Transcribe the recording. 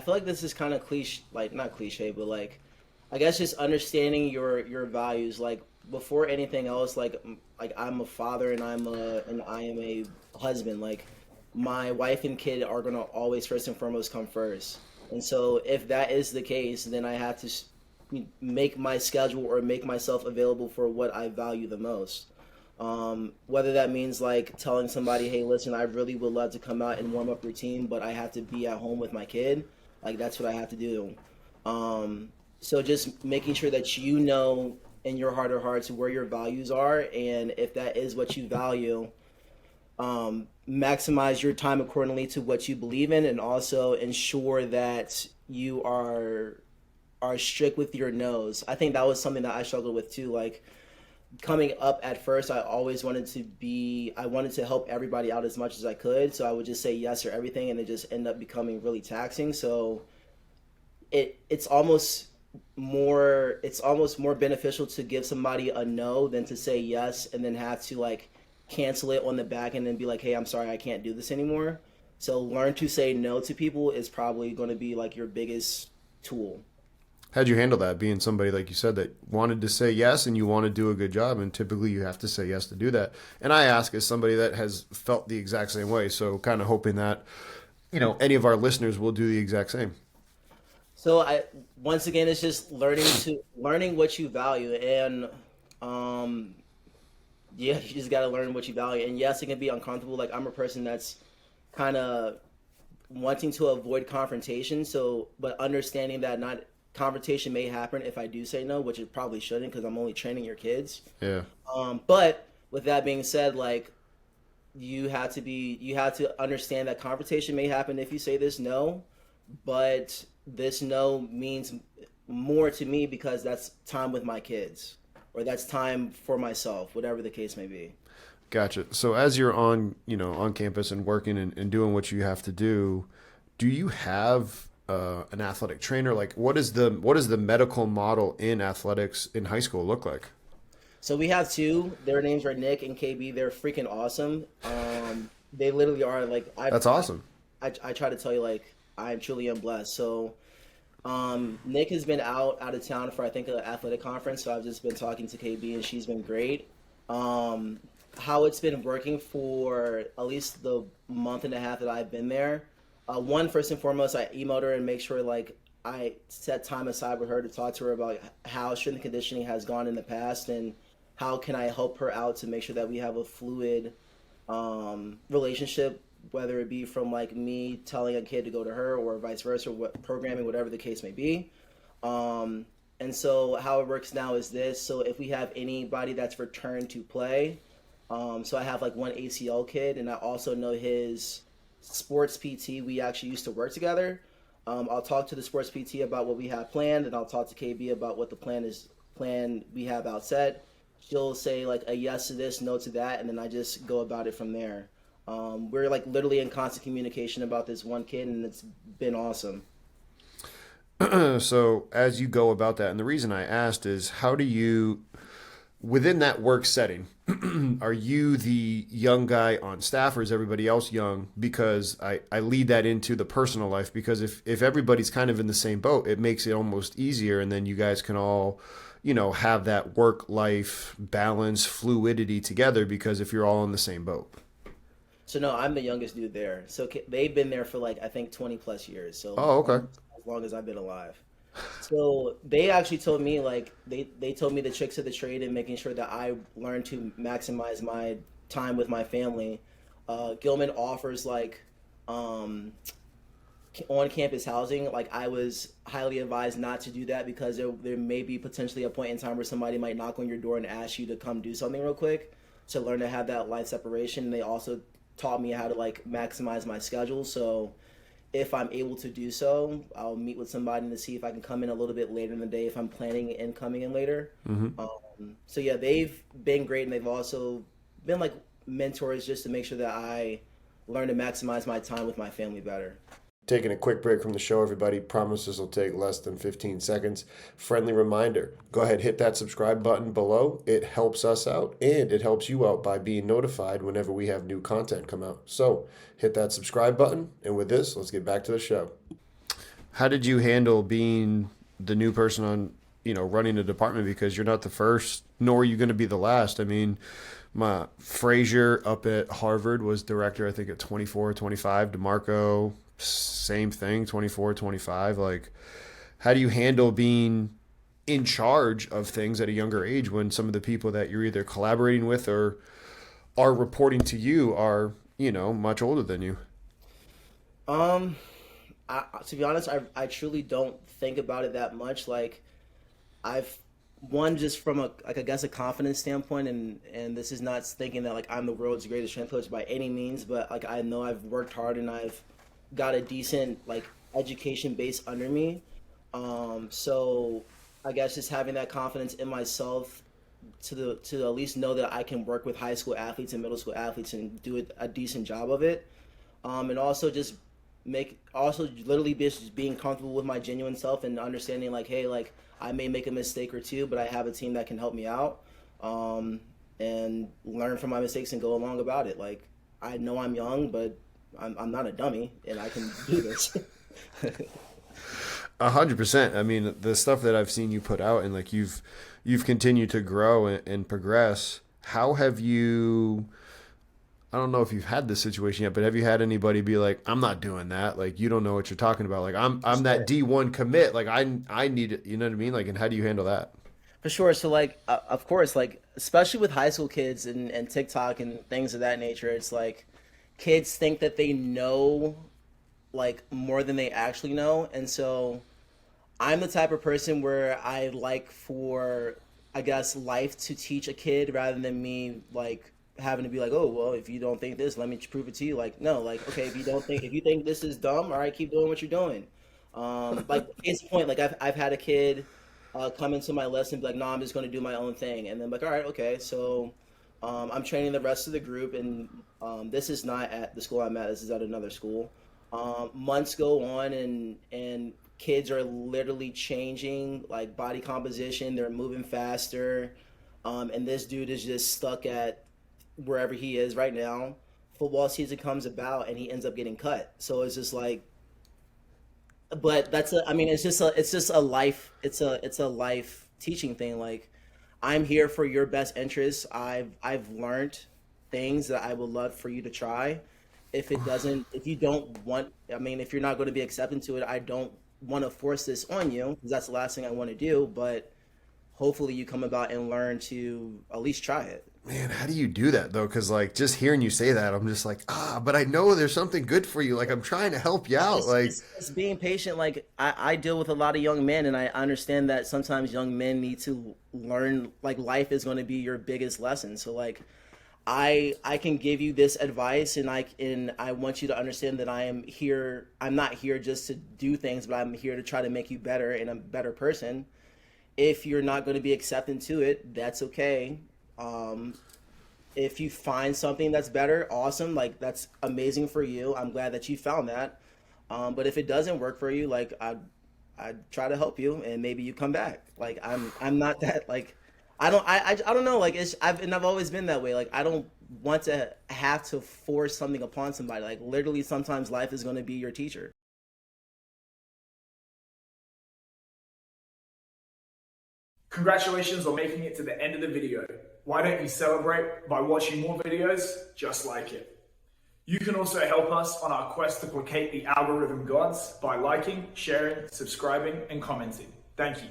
feel like this is kind of cliche, like not cliche, but like I guess just understanding your values. Like before anything else, like I'm a father and I am a husband. Like my wife and kid are gonna always first and foremost come first. And so if that is the case, then I have to make my schedule or make myself available for what I value the most. Whether that means like telling somebody, hey, listen, I really would love to come out and warm up your team, but I have to be at home with my kid. Like that's what I have to do. So just making sure that you know in your heart of hearts where your values are, and if that is what you value, maximize your time accordingly to what you believe in, and also ensure that you are strict with your no's. I think that was something that I struggled with too. Like coming up at first, I wanted to help everybody out as much as I could. So I would just say yes or everything, and it just ended up becoming really taxing. So it's almost more beneficial to give somebody a no than to say yes and then have to like cancel it on the back end and be like, hey, I'm sorry, I can't do this anymore. So learn to say no to people is probably going to be like your biggest tool. How'd you handle that, being somebody, like you said, that wanted to say yes and you want to do a good job, and typically you have to say yes to do that? And I ask as somebody that has felt the exact same way, so kind of hoping that, any of our listeners will do the exact same. So I once again, it's just learning what you value, and um, yeah, you just got to learn what you value. And yes, it can be uncomfortable. Like I'm a person that's kind of wanting to avoid confrontation. So, but understanding that not confrontation may happen if I do say no, which it probably shouldn't because I'm only training your kids. Yeah. But with that being said, like you have to understand that confrontation may happen if you say this no, but this no means more to me because that's time with my kids or that's time for myself, whatever the case may be. Gotcha. So as you're on, on campus and working and doing what you have to do you have an athletic trainer? Like, what is the medical model in athletics in high school look like? So we have two. Their names are Nick and KB. They're freaking awesome. They literally are like That's awesome. I try to tell you like I truly am blessed. So Nick has been out of town for I think an athletic conference. So I've just been talking to KB and she's been great. Um, how it's been working for at least the month and a half that I've been there. One, first and foremost, I emailed her and make sure like I set time aside with her to talk to her about how strength and conditioning has gone in the past and how can I help her out to make sure that we have a fluid relationship, whether it be from like me telling a kid to go to her or vice versa, what programming, whatever the case may be. And so how it works now is this. So if we have anybody that's returned to play, so I have like one ACL kid, and I also know his sports PT. We actually used to work together. I'll talk to the sports PT about what we have planned, and I'll talk to KB about what the plan we have out set. She'll say like a yes to this, no to that, and then I just go about it from there. We're like literally in constant communication about this one kid, and it's been awesome. So as you go about that, and the reason I asked is, how do you, within that work setting, are you the young guy on staff or is everybody else young? Because I lead that into the personal life, because if everybody's kind of in the same boat, it makes it almost easier, and then you guys can all, have that work life balance, fluidity together, because if you're all in the same boat. So no, I'm the youngest dude there. So they've been there for like I think 20 plus years. So Oh, okay. as long as I've been alive. So they actually told me like they told me the tricks of the trade and making sure that I learn to maximize my time with my family. Gilman offers like um, on campus housing. Like I was highly advised not to do that because there may be potentially a point in time where somebody might knock on your door and ask you to come do something real quick to learn to have that life separation. They also taught me how to like maximize my schedule. So if I'm able to do so, I'll meet with somebody to see if I can come in a little bit later in the day if I'm planning and coming in later. So yeah, they've been great, and they've also been like mentors just to make sure that I learn to maximize my time with my family better. Taking a quick break from the show, everybody. Promises will take less than 15 seconds. Friendly reminder, go ahead, hit that subscribe button below. It helps us out, and it helps you out by being notified whenever we have new content come out. So hit that subscribe button, and with this, let's get back to the show. How did you handle being the new person on, running a department, because you're not the first, nor are you going to be the last. I mean, my Frazier up at Harvard was director, I think, at 24, 25. DeMarco, same thing, 24, 25. Like, how do you handle being in charge of things at a younger age when some of the people that you're either collaborating with or are reporting to you are, much older than you? Um, to be honest, I truly don't think about it that much. Like I've one just from a like I guess a confidence standpoint, and this is not thinking that like I'm the world's greatest strength coach by any means, but like I know I've worked hard and I've got a decent like education base under me. So I guess just having that confidence in myself to at least know that I can work with high school athletes and middle school athletes and do a decent job of it. And also just make also literally just being comfortable with my genuine self and understanding like, hey, like I may make a mistake or two, but I have a team that can help me out, and learn from my mistakes and go along about it. Like I know I'm young, but I'm not a dummy, and I can do this. 100%. I mean, the stuff that I've seen you put out, and like you've continued to grow and progress. How have you? I don't know if you've had this situation yet, but have you had anybody be like, "I'm not doing that. Like, you don't know what you're talking about. Like, I'm that Sure. D1 commit. Like, I need it. You know what I mean? Like, and how do you handle that?" For sure. So like of course, like especially with high school kids and TikTok and things of that nature, it's like kids think that they know like more than they actually know. And so I'm the type of person where I like for I guess life to teach a kid rather than me like having to be like, oh well, if you don't think this, let me prove it to you. Like no, like okay, if you think this is dumb, all right, keep doing what you're doing. Like case in point, like I've had a kid come into my lesson and be like, no, I'm just going to do my own thing, and then like, all right, okay, so I'm training the rest of the group, and this is not at the school I'm at. This is at another school. Months go on, and kids are literally changing like body composition. They're moving faster, and this dude is just stuck at wherever he is right now. Football season comes about, and he ends up getting cut. So it's just like, but that's a, I mean, it's just a life, it's a life teaching thing. Like, I'm here for your best interests. I've learned things that I would love for you to try. If you don't want, I mean, if you're not going to be accepting to it, I don't want to force this on you because that's the last thing I want to do. But hopefully, you come about and learn to at least try it. Man, how do you do that though? Because like just hearing you say that, I'm just like, but I know there's something good for you. Like I'm trying to help you out. Like, It's being patient. Like I deal with a lot of young men, and I understand that sometimes young men need to learn. Like life is going to be your biggest lesson. So like I can give you this advice, and I want you to understand that I am here. I'm not here just to do things, but I'm here to try to make you better and a better person. If you're not going to be accepting to it, that's okay. Um, if you find something that's better, awesome. Like that's amazing for you. I'm glad that you found that. But if it doesn't work for you, like I try to help you, and maybe you come back. Like I'm not that like I don't know. Like I've always been that way. Like I don't want to have to force something upon somebody. Like literally, sometimes life is going to be your teacher. Congratulations on making it to the end of the video. Why don't you celebrate by watching more videos just like it? You can also help us on our quest to placate the algorithm gods by liking, sharing, subscribing, and commenting. Thank you.